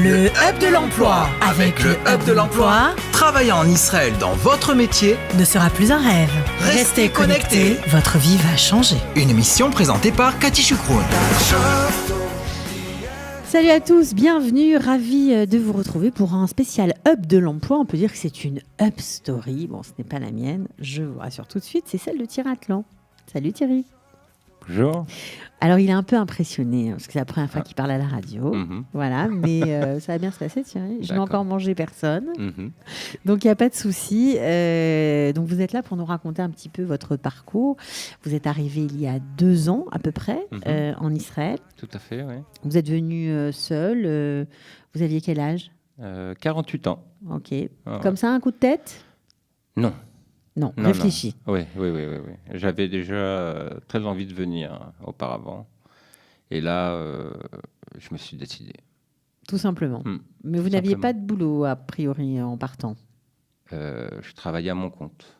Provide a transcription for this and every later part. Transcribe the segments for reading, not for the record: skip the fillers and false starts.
Le Hub de l'Emploi. Avec le Hub de l'Emploi, travailler en Israël dans votre métier ne sera plus un rêve. Restez connectés. Votre vie va changer. Une émission présentée par Cathy Chukroun. Salut à tous, bienvenue, ravi de vous retrouver pour un spécial Hub de l'Emploi. On peut dire que c'est une Hub Story. Bon, ce n'est pas la mienne, je vous rassure tout de suite, c'est celle de Thierry Atlan. Salut Thierry. Bonjour. Alors, il est un peu impressionné, parce que c'est la première fois qu'il parle à la radio. Voilà, mais ça va bien se passer, Thierry. Je n'ai encore mangé personne. Donc, il n'y a pas de souci. Donc, vous êtes là pour nous raconter un petit peu votre parcours. Vous êtes arrivé il y a 2 ans, à peu près, en Israël. Tout à fait, oui. Vous êtes venu seul. Vous aviez quel âge ? 48 ans. Ok. Comme ça, un coup de tête ? Non. Non, réfléchis. Oui. J'avais déjà très envie de venir auparavant. Et là, je me suis décidé. Tout simplement. Mais vous n'aviez pas de boulot, a priori, en partant ? Je travaillais à mon compte.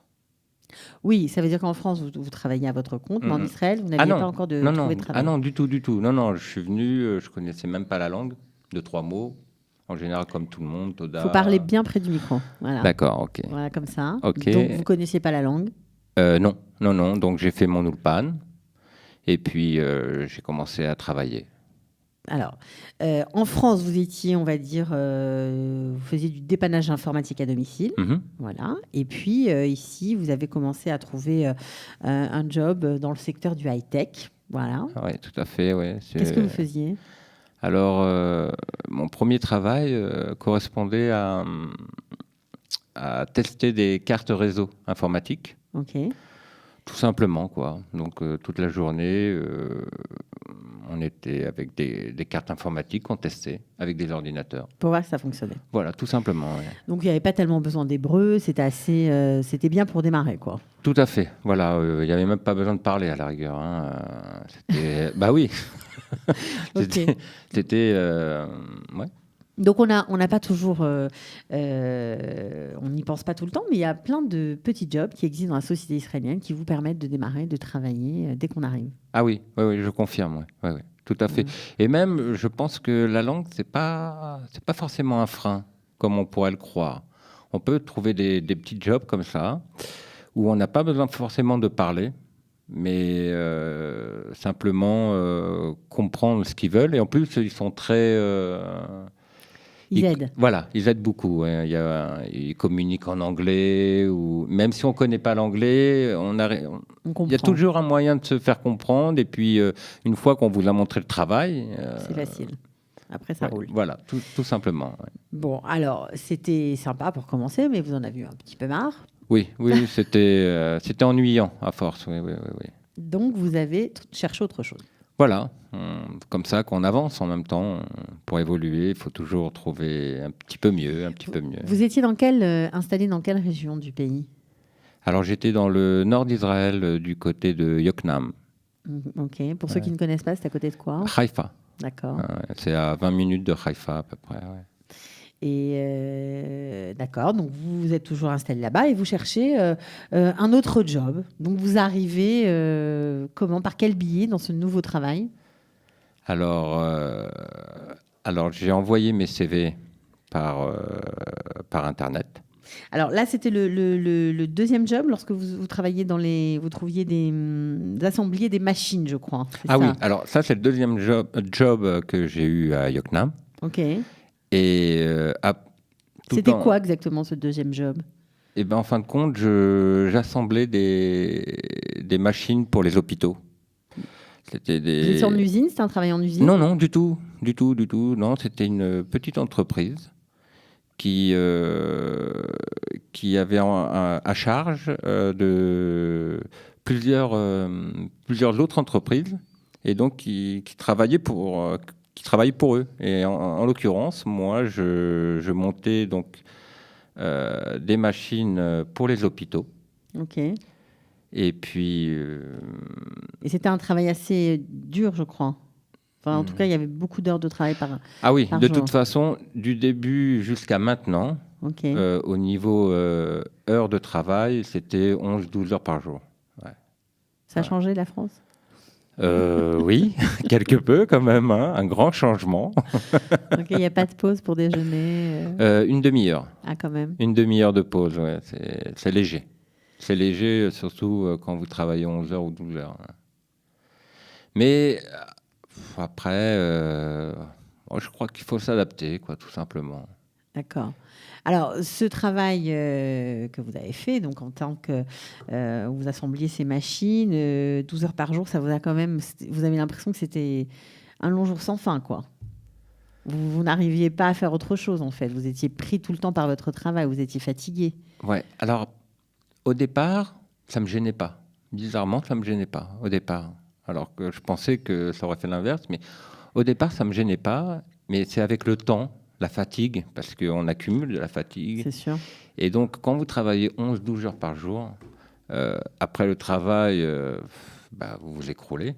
Oui, ça veut dire qu'en France, vous travaillez à votre compte, mais en Israël, vous n'aviez pas encore trouvé de travail. Ah non, du tout. Non, je suis venu, je ne connaissais même pas la langue, 2-3 mots. En général, comme tout le monde, Toda. Il faut parler bien près du micro. Voilà. D'accord, ok. Voilà, comme ça. Okay. Donc, vous ne connaissiez pas la langue ? Non. Donc, j'ai fait mon ulpan. Et puis, j'ai commencé à travailler. Alors, en France, vous étiez, on va dire, vous faisiez du dépannage informatique à domicile. Voilà. Et puis, ici, vous avez commencé à trouver un job dans le secteur du high-tech. Voilà. Oui, tout à fait. Ouais. Qu'est-ce que vous faisiez ? Alors, mon premier travail correspondait à tester des cartes réseau informatiques. Ok. Tout simplement, quoi. Donc, toute la journée, on était avec des cartes informatiques qu'on testait avec des ordinateurs. Pour voir que ça fonctionnait. Voilà, tout simplement. Ouais. Donc, il n'y avait pas tellement besoin d'hébreu. C'était bien pour démarrer, quoi. Tout à fait. Voilà, il n'y avait même pas besoin de parler à la rigueur. Bah oui. Okay. C'était ouais. Donc on n'a pas toujours, on n'y pense pas tout le temps, mais il y a plein de petits jobs qui existent dans la société israélienne qui vous permettent de démarrer, de travailler dès qu'on arrive. Ah oui, je confirme, oui, tout à fait. Et même, je pense que la langue, c'est pas forcément un frein, comme on pourrait le croire. On peut trouver des petits jobs comme ça, où on n'a pas besoin forcément de parler, mais simplement comprendre ce qu'ils veulent. Et en plus, ils sont très... Ils aident. Voilà, ils aident beaucoup. Ouais. Ils communiquent en anglais, ou même si on ne connaît pas l'anglais, il y a toujours un moyen de se faire comprendre. Et puis, une fois qu'on vous a montré le travail... c'est facile. Après, ça roule. Voilà, tout simplement. Ouais. Bon, alors, c'était sympa pour commencer, mais vous en avez eu un petit peu marre. Oui, c'était ennuyant à force. Oui. Donc, vous avez cherché autre chose. Voilà, comme ça qu'on avance en même temps. Pour évoluer, il faut toujours trouver un petit peu mieux. Vous étiez installé dans quelle région du pays ? Alors, j'étais dans le nord d'Israël, du côté de Yokneam. Ok, pour ceux qui ne connaissent pas, c'est à côté de quoi ? Haïfa. D'accord. C'est à 20 minutes de Haïfa à peu près. Ouais. Et d'accord, donc vous êtes toujours installé là-bas et vous cherchez un autre job. Donc vous arrivez par quel biais dans ce nouveau travail ? Alors j'ai envoyé mes CV par Internet. Alors là, c'était le deuxième job lorsque vous travailliez vous trouviez des assembliers des machines, je crois. Ah ça ? Oui, alors ça c'est le deuxième job que j'ai eu à Yokneam. Ok. Et c'était quoi exactement ce deuxième job ? Eh ben, en fin de compte, j'assemblais des machines pour les hôpitaux. Vous étiez en usine ? C'était un travail en usine ? Non, du tout. Non, c'était une petite entreprise qui avait à charge de plusieurs autres entreprises et donc qui travaillaient pour eux. Et en l'occurrence, moi, je montais donc des machines pour les hôpitaux. Ok. Et puis... Et c'était un travail assez dur, je crois. Enfin, en tout cas, il y avait beaucoup d'heures de travail par jour. Ah oui, de toute façon, du début jusqu'à maintenant, au niveau heures de travail, c'était 11-12 heures par jour. Ouais. Ça a changé, la France ? Oui, quelque peu quand même, hein, un grand changement. Donc il n'y a pas de pause pour déjeuner Une demi-heure. Ah, quand même. Une demi-heure de pause, ouais, c'est léger. C'est léger, surtout quand vous travaillez 11 heures ou 12 heures. Mais après, je crois qu'il faut s'adapter, quoi, tout simplement. D'accord. Alors, ce travail que vous avez fait, donc en tant que vous assembliez ces machines, 12 heures par jour, ça vous a quand même... Vous avez l'impression que c'était un long jour sans fin, quoi. Vous n'arriviez pas à faire autre chose, en fait. Vous étiez pris tout le temps par votre travail, vous étiez fatigué. Ouais, alors, au départ, ça ne me gênait pas. Bizarrement, ça ne me gênait pas, au départ. Alors que je pensais que ça aurait fait l'inverse, mais au départ, ça ne me gênait pas. Mais c'est avec le temps, la fatigue, parce qu'on accumule de la fatigue. C'est sûr. Et donc, quand vous travaillez 11-12 heures par jour, après le travail, vous vous écroulez.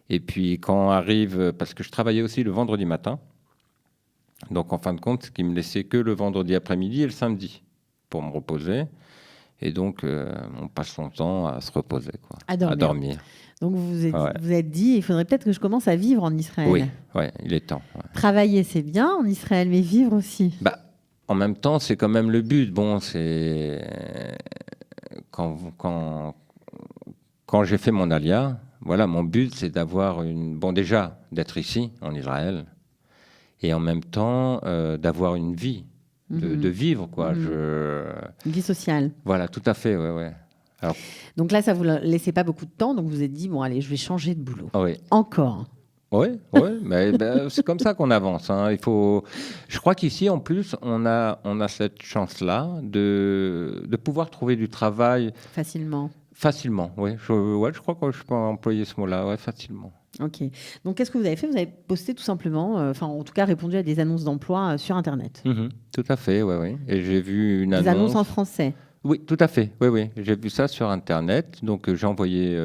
Et puis, quand arrive... Parce que je travaillais aussi le vendredi matin. Donc, en fin de compte, ce qui me laissait que le vendredi après-midi et le samedi pour me reposer. Et donc, on passe son temps à se reposer, quoi, à dormir. Donc, vous êtes dit, il faudrait peut-être que je commence à vivre en Israël. Oui, il est temps. Ouais. Travailler, c'est bien en Israël, mais vivre aussi. En même temps, c'est quand même le but. Bon, c'est... Quand j'ai fait mon alia, voilà, mon but, c'est d'avoir déjà, d'être ici, en Israël, et en même temps, d'avoir une vie, de vivre, quoi. Une vie sociale. Voilà, tout à fait, ouais. Alors... Donc là, ça vous laissait pas beaucoup de temps, donc vous vous êtes dit, bon, allez, je vais changer de boulot. Oui. Encore. Oui, mais c'est comme ça qu'on avance. Hein. Je crois qu'ici, en plus, on a cette chance-là de pouvoir trouver du travail... Facilement, oui. Je crois que je peux employer ce mot-là, facilement. Ok. Donc, qu'est-ce que vous avez fait ? Vous avez posté tout simplement, en tout cas, répondu à des annonces d'emploi sur Internet. Tout à fait, oui. Et j'ai vu une annonce... Des annonces en français ? Oui, tout à fait, oui. J'ai vu ça sur Internet. Donc, j'ai envoyé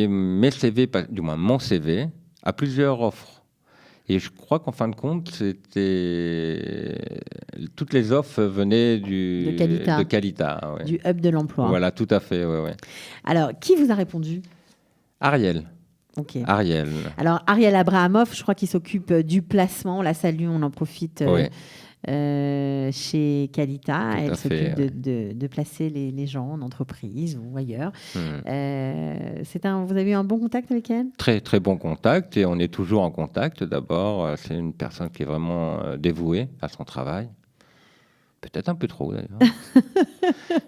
mes CV, du moins mon CV, à plusieurs offres. Et je crois qu'en fin de compte, toutes les offres venaient de Qualita. Du hub de l'emploi. Voilà, tout à fait, ouais. Alors, qui vous a répondu ? Ariel. Ok. Ariel. Alors, Ariel Abrahamov, je crois qu'il s'occupe du placement. On la salue, on en profite. Chez Qualita, elle s'occupe de placer les gens en entreprise ou ailleurs. Vous avez eu un bon contact avec elle ? Très, très bon contact, et on est toujours en contact. D'abord, c'est une personne qui est vraiment dévouée à son travail. Peut-être un peu trop, d'ailleurs.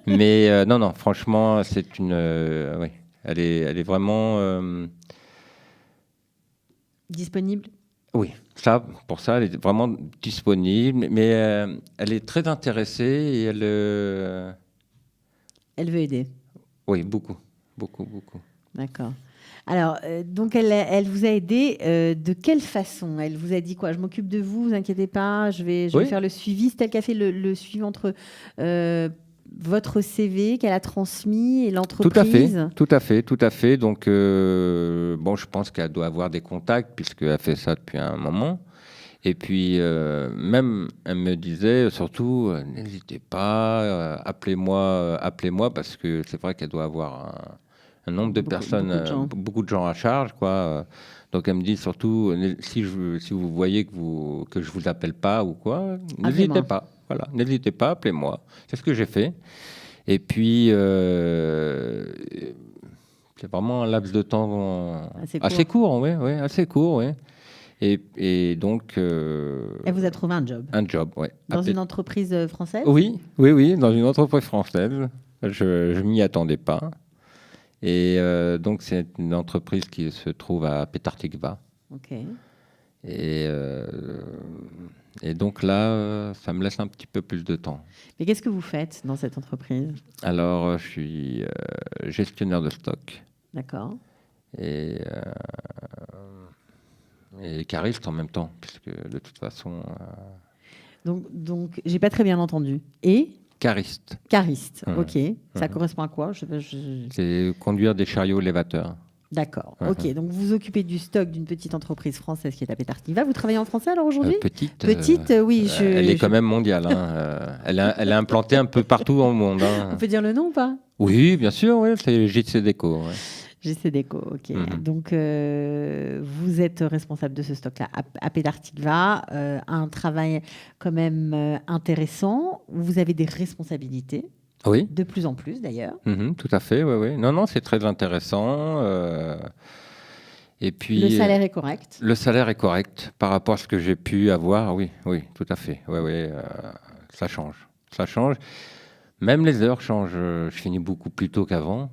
Mais non, franchement, c'est une... elle est vraiment... Disponible ? Oui, pour ça, elle est vraiment disponible, mais elle est très intéressée et elle veut aider. Oui, beaucoup. D'accord. Alors, donc, elle vous a aidé de quelle façon ? Elle vous a dit quoi ? Je m'occupe de vous, vous inquiétez pas, je vais faire le suivi. C'est elle qui a fait le suivi entre votre CV qu'elle a transmis et l'entreprise ? Tout à fait. Donc, je pense qu'elle doit avoir des contacts puisqu'elle fait ça depuis un moment. Et puis, même, elle me disait, surtout, n'hésitez pas, appelez-moi, parce que c'est vrai qu'elle doit avoir un nombre de personnes, beaucoup de gens à charge, quoi. Donc, elle me dit surtout, si vous voyez que je vous appelle pas ou quoi, n'hésitez pas. Voilà, n'hésitez pas, appelez-moi. C'est ce que j'ai fait. Et puis, c'est vraiment un laps de temps assez court. Assez court. Et donc... Elle vous a trouvé un job ? Un job, oui. Dans une entreprise française ? Oui, dans une entreprise française. Je ne m'y attendais pas. Et donc, c'est une entreprise qui se trouve à Petah Tikva. Ok. Et donc là, ça me laisse un petit peu plus de temps. Mais qu'est-ce que vous faites dans cette entreprise ? Alors, je suis gestionnaire de stock. D'accord. Et cariste en même temps, puisque de toute façon... Donc, j'ai pas très bien entendu. Et ? Cariste, ok. Ça correspond à quoi ? C'est conduire des chariots élévateurs. D'accord, ok. Donc, vous vous occupez du stock d'une petite entreprise française qui est à Petah Tikva. Vous travaillez en français alors aujourd'hui ? Petite, oui. Elle est quand même mondiale. Elle est implantée un peu partout dans le monde. On peut dire le nom ou pas ? Oui, bien sûr, c'est JC Déco. JC Déco, ok. Donc, vous êtes responsable de ce stock-là à Pedartikva, un travail quand même intéressant. Vous avez des responsabilités. Oui. De plus en plus, d'ailleurs. Tout à fait, oui. Non, c'est très intéressant. Et puis, le salaire est correct. Le salaire est correct par rapport à ce que j'ai pu avoir, oui, tout à fait. Oui, ça change. Même les heures changent. Je finis beaucoup plus tôt qu'avant.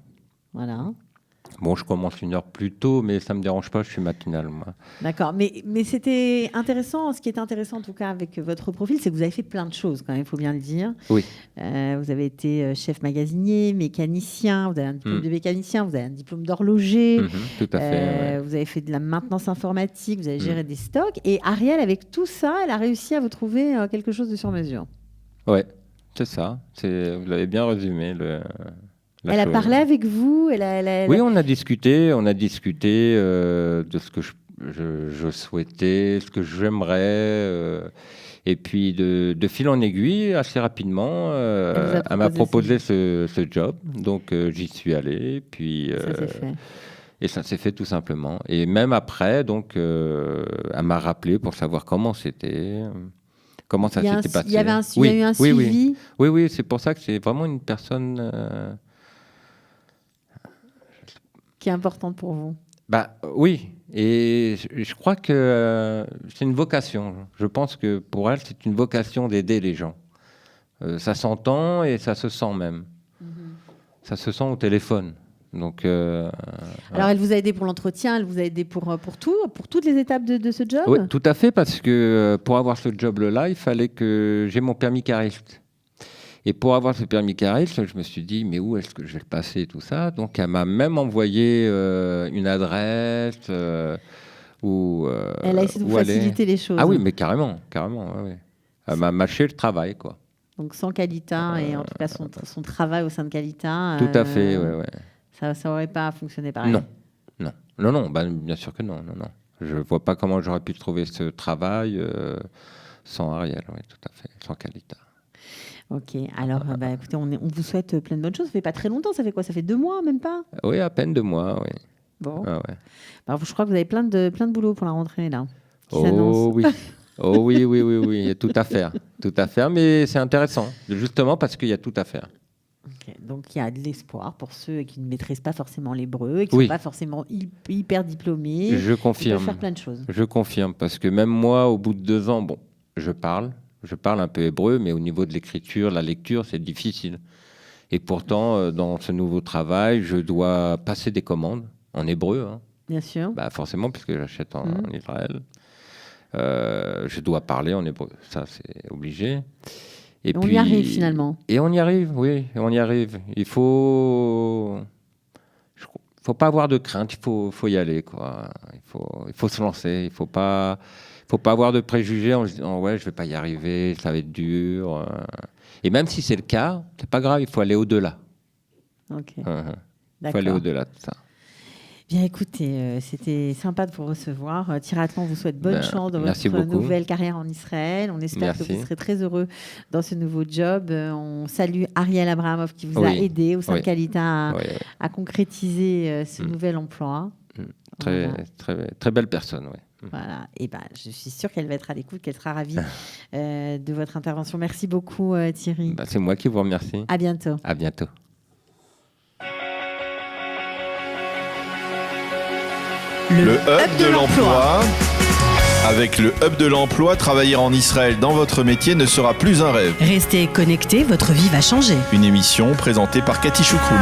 Voilà. Bon, je commence 1 heure plus tôt, mais ça ne me dérange pas, je suis matinal, moi. D'accord, mais c'était intéressant. Ce qui est intéressant, en tout cas, avec votre profil, c'est que vous avez fait plein de choses, quand même, il faut bien le dire. Oui. Vous avez été chef magasinier, mécanicien, vous avez un diplôme de mécanicien, vous avez un diplôme d'horloger. Tout à fait. Vous avez fait de la maintenance informatique, vous avez géré des stocks. Et Ariel, avec tout ça, elle a réussi à vous trouver quelque chose de sur mesure. Oui, c'est ça. Vous l'avez bien résumé, elle a parlé avec vous. Oui, on a discuté de ce que je souhaitais, ce que j'aimerais. Et puis, de fil en aiguille, assez rapidement, elle m'a proposé ce job. Donc, j'y suis allé. Puis, ça s'est fait. Et ça s'est fait tout simplement. Et même après, donc, elle m'a rappelé pour savoir comment c'était. Comment ça s'était passé. Il y a eu un suivi. Oui, c'est pour ça que c'est vraiment une personne... qui est importante pour vous. Oui, et je crois que c'est une vocation. Je pense que pour elle, c'est une vocation d'aider les gens. Ça s'entend et ça se sent même. Ça se sent au téléphone. Donc, alors, elle vous a aidé pour l'entretien, elle vous a aidé pour tout, pour toutes les étapes de ce job ? Oui, tout à fait, parce que pour avoir ce job-là, il fallait que j'ai mon permis cariste. Et pour avoir ce permis cariste, je me suis dit, mais où est-ce que je vais le passer, tout ça ? Donc, elle m'a même envoyé une adresse. Elle a essayé de vous faciliter les choses. Ah oui, mais carrément. Ouais. Elle m'a mâché le travail, quoi. Donc, sans Qualita, et en tout cas son travail au sein de Qualita. Tout à fait, ouais. Ça n'aurait pas fonctionné pareil. Non, bien sûr que non. Je ne vois pas comment j'aurais pu trouver ce travail sans Ariel, oui, tout à fait, sans Qualita. Ok, alors écoutez, on vous souhaite plein de bonnes choses. Ça fait pas très longtemps, ça fait quoi ? Ça fait 2 mois, même pas ? Oui, à peine 2 mois, oui. Bon. Ah ouais. Alors, je crois que vous avez plein de boulot pour la rentrée, là. Oui. Il y a tout à faire, mais c'est intéressant, justement parce qu'il y a tout à faire. Okay. Donc, il y a de l'espoir pour ceux qui ne maîtrisent pas forcément l'hébreu et qui ne sont pas forcément hyper diplômés. Je confirme. Ils peuvent faire plein de choses. Je confirme, parce que même moi, au bout de 2 ans, je parle un peu hébreu, mais au niveau de l'écriture, la lecture, c'est difficile. Et pourtant, dans ce nouveau travail, je dois passer des commandes en hébreu. Hein. Bien sûr. Forcément, puisque j'achète en Israël. Je dois parler en hébreu. Ça, c'est obligé. Et puis, on y arrive, finalement. Et on y arrive, oui. On y arrive. Il faut pas avoir de crainte. Il faut y aller, quoi. Il faut se lancer. Il faut pas avoir de préjugés en se disant je vais pas y arriver, ça va être dur. Et même si c'est le cas, c'est pas grave, il faut aller au-delà. Ok. Il faut aller au-delà de ça. Bien, écoutez, c'était sympa de vous recevoir. Tirathlon vous souhaite bonne chance dans votre nouvelle carrière en Israël. On espère que vous serez très heureux dans ce nouveau job. On salue Ariel Abrahamov qui vous a aidé au sein de Qualita à concrétiser ce nouvel emploi. Très belle personne, oui. Voilà, et je suis sûre qu'elle va être à l'écoute, qu'elle sera ravie de votre intervention. Merci beaucoup Thierry. C'est moi qui vous remercie. À bientôt. À bientôt. Le Hub de l'emploi. Avec le Hub de l'emploi, travailler en Israël dans votre métier ne sera plus un rêve. Restez connectés, votre vie va changer. Une émission présentée par Cathy Choukroun.